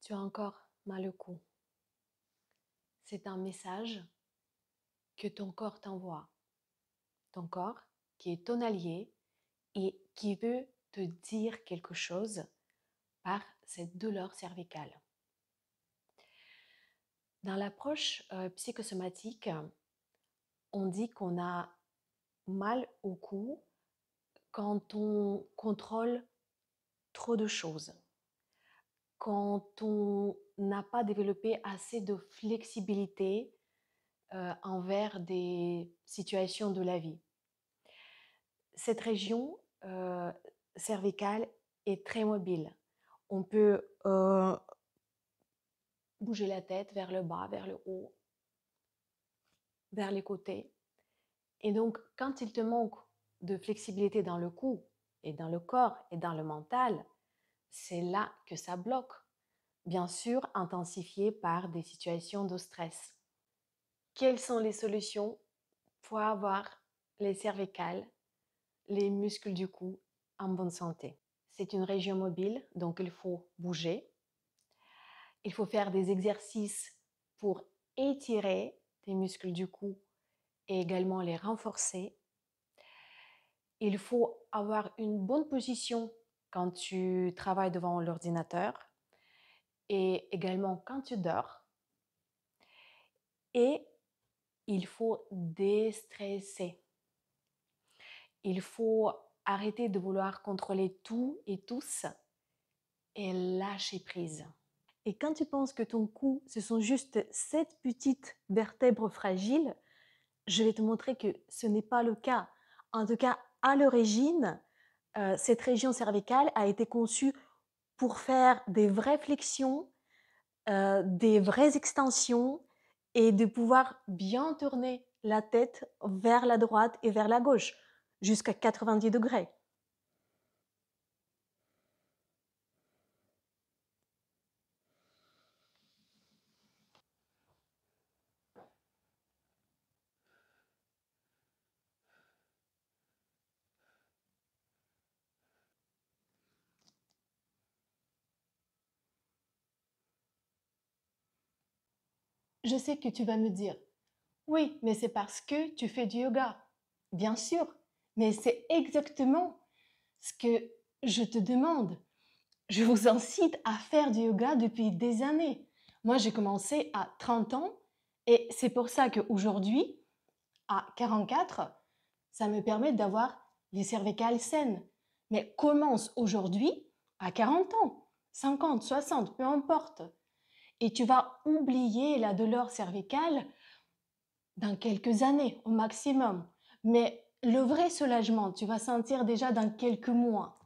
Tu as encore mal au cou. C'est un message que ton corps t'envoie. Ton corps qui est ton allié et qui veut te dire quelque chose par cette douleur cervicale. Dans l'approche psychosomatique, on dit qu'on a mal au cou quand on contrôle trop de choses, quand on n'a pas développé assez de flexibilité envers des situations de la vie. Cette région cervicale est très mobile. On peut bouger la tête vers le bas, vers le haut, vers les côtés. Et donc, quand il te manque de flexibilité dans le cou et dans le corps et dans le mental, c'est là que ça bloque. Bien sûr, intensifié par des situations de stress. Quelles sont les solutions pour avoir les cervicales, les muscles du cou en bonne santé? C'est une région mobile, donc il faut bouger. Il faut faire des exercices pour étirer tes muscles du cou et également les renforcer. Il faut avoir une bonne position quand tu travailles devant l'ordinateur et également quand tu dors. Et il faut déstresser. Il faut arrêter de vouloir contrôler tout et tous et lâcher prise. Et quand tu penses que ton cou, ce sont juste 7 petites vertèbres fragiles, je vais te montrer que ce n'est pas le cas. En tout cas, à l'origine, cette région cervicale a été conçue pour faire des vraies flexions, des vraies extensions et de pouvoir bien tourner la tête vers la droite et vers la gauche, jusqu'à 90 degrés. Je sais que tu vas me dire, oui, mais c'est parce que tu fais du yoga. Bien sûr, mais c'est exactement ce que je te demande. Je vous incite à faire du yoga depuis des années. Moi, j'ai commencé à 30 ans et c'est pour ça qu'aujourd'hui, à 44, ça me permet d'avoir les cervicales saines. Mais commence aujourd'hui à 40 ans, 50, 60, peu importe. Et tu vas oublier la douleur cervicale dans quelques années au maximum. Mais le vrai soulagement, tu vas sentir déjà dans quelques mois.